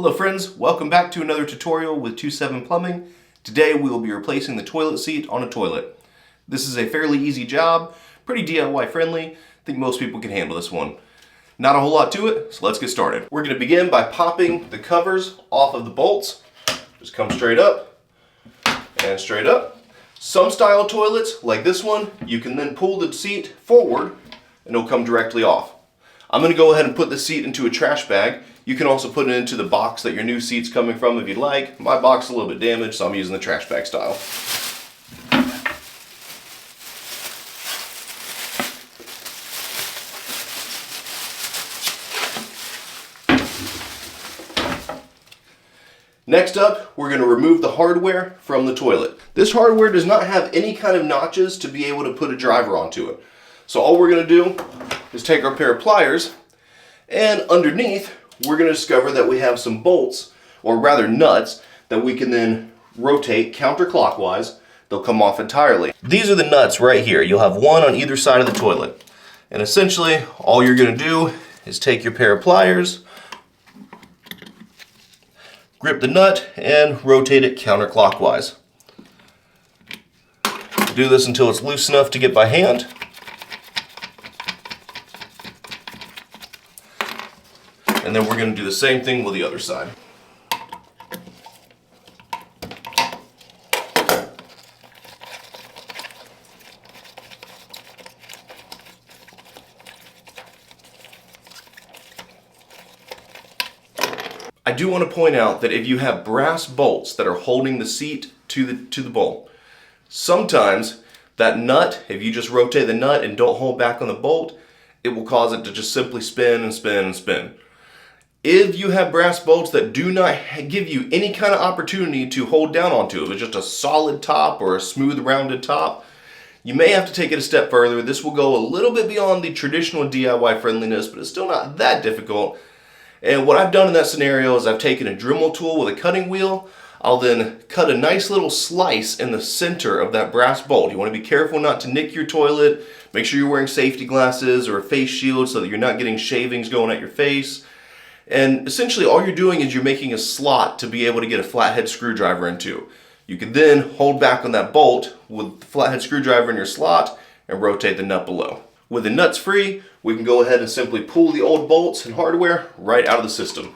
Hello friends, welcome back to another tutorial with 27 Plumbing. Today we will be replacing the toilet seat on a toilet. This is a fairly easy job, pretty DIY friendly. I think most people can handle this one. Not a whole lot to it, so let's get started. We're going to begin by popping the covers off of the bolts. Just come straight up and straight up. Some style toilets, like this one, you can then pull the seat forward and it'll come directly off. I'm going to go ahead and put the seat into a trash bag. You can also put it into the box that your new seat's coming from if you'd like. My box is a little bit damaged, so I'm using the trash bag style. Next up, we're going to remove the hardware from the toilet. This hardware does not have any kind of notches to be able to put a driver onto it. So all we're going to do is take our pair of pliers, and underneath we're going to discover that we have some bolts, or rather nuts, that we can then rotate counterclockwise. They'll come off entirely. These are the nuts right here. You'll have one on either side of the toilet. And essentially all you're going to do is take your pair of pliers, grip the nut, and rotate it counterclockwise. Do this until it's loose enough to get by hand. And then we're going to do the same thing with the other side. I do want to point out that if you have brass bolts that are holding the seat to the bolt, sometimes that nut, if you just rotate the nut and don't hold back on the bolt, it will cause it to just simply spin and spin and spin. If you have brass bolts that do not give you any kind of opportunity to hold down onto it, it's just a solid top or a smooth rounded top, you may have to take it a step further. This will go a little bit beyond the traditional DIY friendliness, but it's still not that difficult. And what I've done in that scenario is I've taken a Dremel tool with a cutting wheel. I'll then cut a nice little slice in the center of that brass bolt. You want to be careful not to nick your toilet. Make sure you're wearing safety glasses or a face shield so that you're not getting shavings going at your face. And essentially all you're doing is you're making a slot to be able to get a flathead screwdriver into. You can then hold back on that bolt with the flathead screwdriver in your slot and rotate the nut below. With the nuts free, we can go ahead and simply pull the old bolts and hardware right out of the system.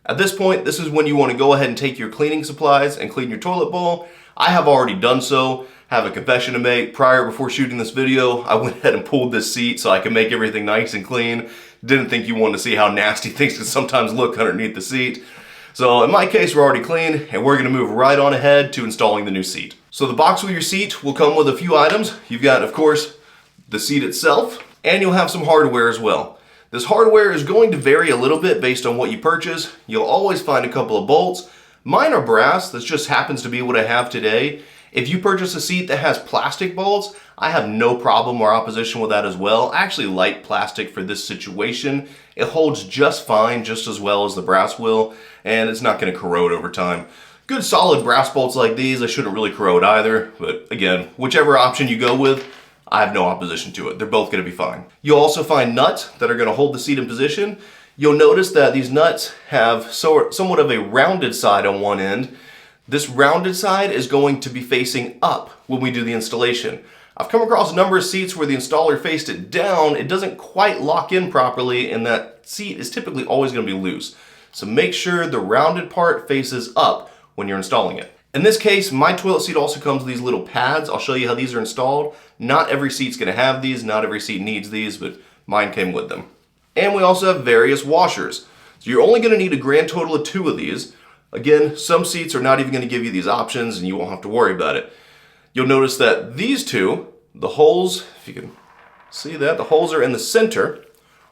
At this point, this is when you want to go ahead and take your cleaning supplies and clean your toilet bowl. I have already done so. I have a confession to make. Before shooting this video, I went ahead and pulled this seat so I could make everything nice and clean. Didn't think you wanted to see how nasty things can sometimes look underneath the seat. So in my case, we're already clean, and we're going to move right on ahead to installing the new seat. So the box with your seat will come with a few items. You've got, of course, the seat itself, and you'll have some hardware as well. This hardware is going to vary a little bit based on what you purchase. You'll always find a couple of bolts. Mine are brass. This just happens to be what I have today. If you purchase a seat that has plastic bolts, I have no problem or opposition with that as well. I actually like plastic for this situation. It holds just fine, just as well as the brass will, and it's not going to corrode over time. Good solid brass bolts like these, they shouldn't really corrode either, but again, whichever option you go with, I have no opposition to it. They're both going to be fine. You'll also find nuts that are going to hold the seat in position. You'll notice that these nuts have somewhat of a rounded side on one end. This rounded side is going to be facing up when we do the installation. I've come across a number of seats where the installer faced it down. It doesn't quite lock in properly, and that seat is typically always going to be loose. So make sure the rounded part faces up when you're installing it. In this case, my toilet seat also comes with these little pads. I'll show you how these are installed. Not every seat's going to have these. Not every seat needs these, but mine came with them. And we also have various washers. So you're only going to need a grand total of 2 of these. Again, some seats are not even going to give you these options, and you won't have to worry about it. You'll notice that these two, the holes, if you can see that, the holes are in the center,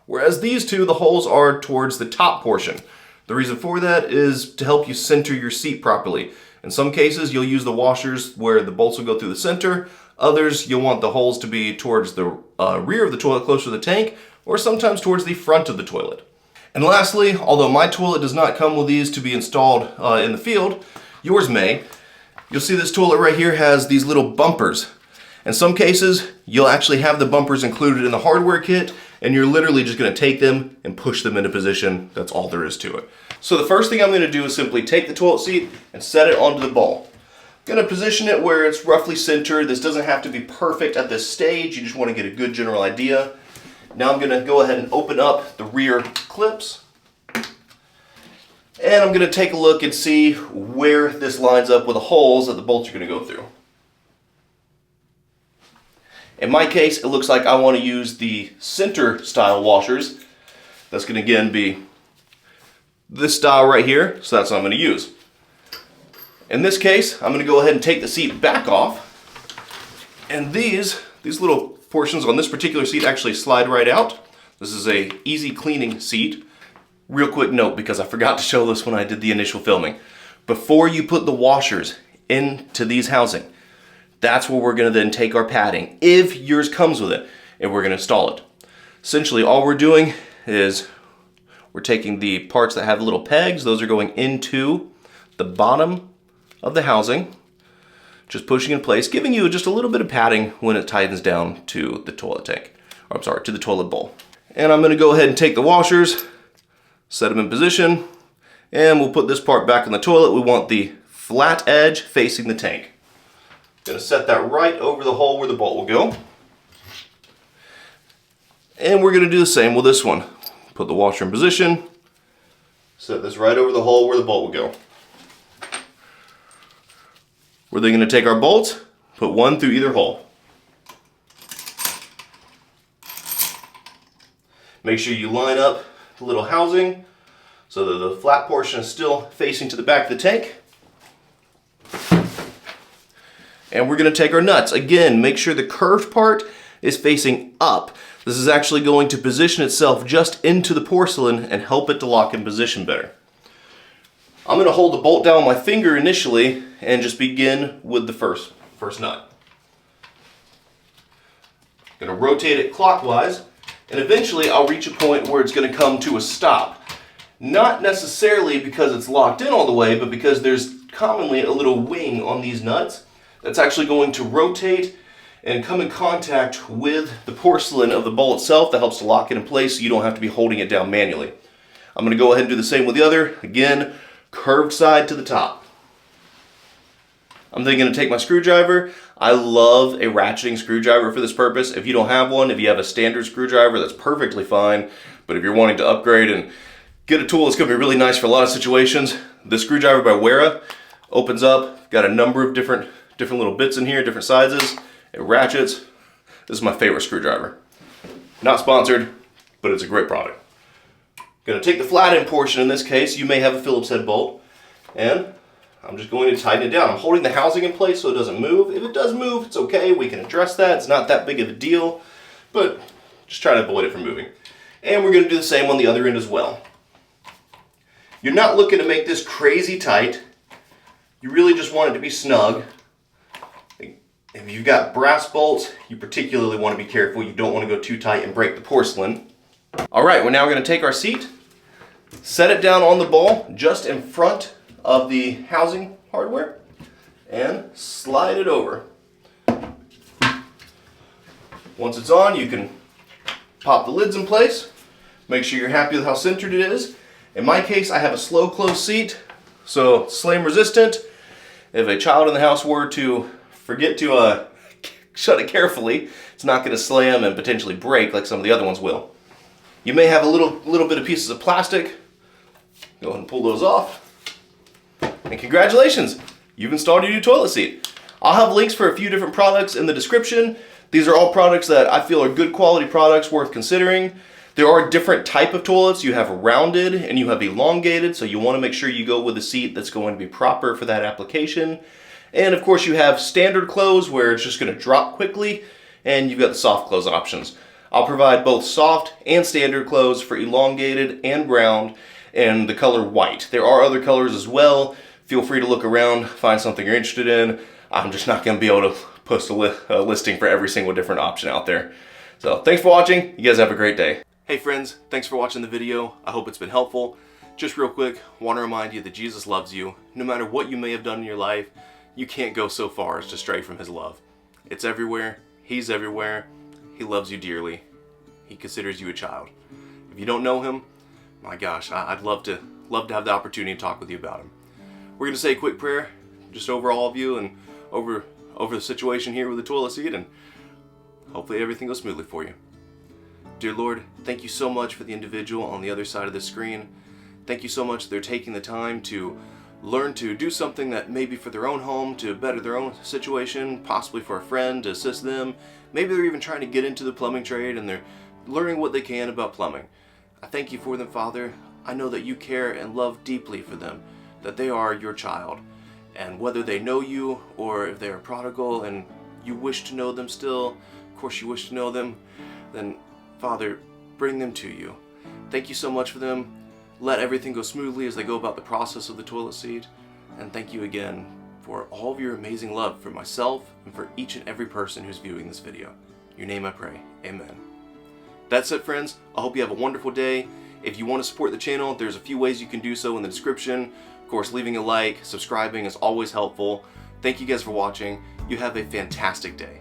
whereas these two, the holes are towards the top portion. The reason for that is to help you center your seat properly. In some cases, you'll use the washers where the bolts will go through the center. Others, you'll want the holes to be towards the rear of the toilet, closer to the tank, or sometimes towards the front of the toilet. And lastly, although my toilet does not come with these to be installed in the field, yours may. You'll see this toilet right here has these little bumpers. In some cases, you'll actually have the bumpers included in the hardware kit. and you're literally just gonna take them and push them into position. That's all there is to it. So the first thing I'm gonna do is simply take the toilet seat and set it onto the bowl. I'm gonna position it where it's roughly centered. This doesn't have to be perfect at this stage. You just wanna get a good general idea. Now I'm gonna go ahead and open up the rear clips. And I'm gonna take a look and see where this lines up with the holes that the bolts are gonna go through. In my case, it looks like I want to use the center style washers. That's going to again be this style right here, so that's what I'm going to use. In this case, I'm going to go ahead and take the seat back off, and these little portions on this particular seat actually slide right out. This is a easy cleaning seat. Real quick note, because I forgot to show this when I did the initial filming. Before you put the washers into these housing, that's where we're going to then take our padding, if yours comes with it, and we're going to install it. Essentially, all we're doing is we're taking the parts that have little pegs. Those are going into the bottom of the housing, just pushing in place, giving you just a little bit of padding when it tightens down to the toilet tank, or I'm sorry, to the toilet bowl. And I'm going to go ahead and take the washers, set them in position, and we'll put this part back in the toilet. We want the flat edge facing the tank. Gonna set that right over the hole where the bolt will go. And we're gonna do the same with this one. Put the washer in position, set this right over the hole where the bolt will go. We're then gonna take our bolts, put one through either hole. Make sure you line up the little housing so that the flat portion is still facing to the back of the tank. And we're going to take our nuts. Again, make sure the curved part is facing up. This is actually going to position itself just into the porcelain and help it to lock in position better. I'm going to hold the bolt down with my finger initially and just begin with the first nut. I'm going to rotate it clockwise, and eventually I'll reach a point where it's going to come to a stop. Not necessarily because it's locked in all the way, but because there's commonly a little wing on these nuts that's actually going to rotate and come in contact with the porcelain of the bowl itself. That helps to lock it in place so you don't have to be holding it down manually. I'm going to go ahead and do the same with the other. Again, curved side to the top. I'm then going to take my screwdriver. I love a ratcheting screwdriver for this purpose. If you don't have one, if you have a standard screwdriver, that's perfectly fine. But if you're wanting to upgrade and get a tool that's going to be really nice for a lot of situations, the screwdriver by Wera opens up. Got a number of different little bits in here, different sizes. It ratchets. This is my favorite screwdriver. Not sponsored, but it's a great product. Gonna take the flat end portion in this case. You may have a Phillips head bolt, and I'm just going to tighten it down. I'm holding the housing in place so it doesn't move. If it does move, it's okay. We can address that. It's not that big of a deal, but just try to avoid it from moving. And we're gonna do the same on the other end as well. You're not looking to make this crazy tight. You really just want it to be snug. If you've got brass bolts, you particularly want to be careful. You don't want to go too tight and break the porcelain. All right, well now we're going to take our seat, set it down on the bowl just in front of the housing hardware, and slide it over. Once it's on, you can pop the lids in place. Make sure you're happy with how centered it is. In my case, I have a slow close seat, so slam resistant. If a child in the house were to forget to shut it carefully, it's not going to slam and potentially break like some of the other ones will. You may have a little bit of pieces of plastic. Go ahead and pull those off. And congratulations, you've installed your new toilet seat. I'll have links for a few different products in the description. These are all products that I feel are good quality products worth considering. There are different type of toilets. You have rounded and you have elongated, so you want to make sure you go with a seat that's going to be proper for that application. And of course you have standard close where it's just going to drop quickly, and you've got the soft close options. I'll provide both soft and standard close for elongated and round, and the color white. There are other colors as well. Feel free to look around, find something you're interested in. I'm just not going to be able to post a listing for every single different option out there. So thanks for watching. You guys have a great day. Hey friends, thanks for watching the video. I hope it's been helpful. Just real quick, want to remind you that Jesus loves you. No matter what you may have done in your life, you can't go so far as to stray from his love. It's everywhere. He's everywhere. He loves you dearly. He considers you a child. If you don't know him, my gosh, I'd love to have the opportunity to talk with you about him. We're going to say a quick prayer just over all of you and over the situation here with the toilet seat, and hopefully everything goes smoothly for you. Dear Lord, thank you so much for the individual on the other side of the screen. Thank you so much that they're taking the time to learn to do something that maybe for their own home, to better their own situation, possibly for a friend to assist them. Maybe they're even trying to get into the plumbing trade and they're learning what they can about plumbing. I thank you for them, Father. I know that you care and love deeply for them, that they are your child. And whether they know you or if they are prodigal and you wish to know them still, of course you wish to know them, then Father, bring them to you. Thank you so much for them. Let everything go smoothly as they go about the process of the toilet seat. And thank you again for all of your amazing love for myself and for each and every person who's viewing this video. In your name I pray, amen. That's it, friends. I hope you have a wonderful day. If you want to support the channel, there's a few ways you can do so in the description. Of course, leaving a like, subscribing is always helpful. Thank you guys for watching. You have a fantastic day.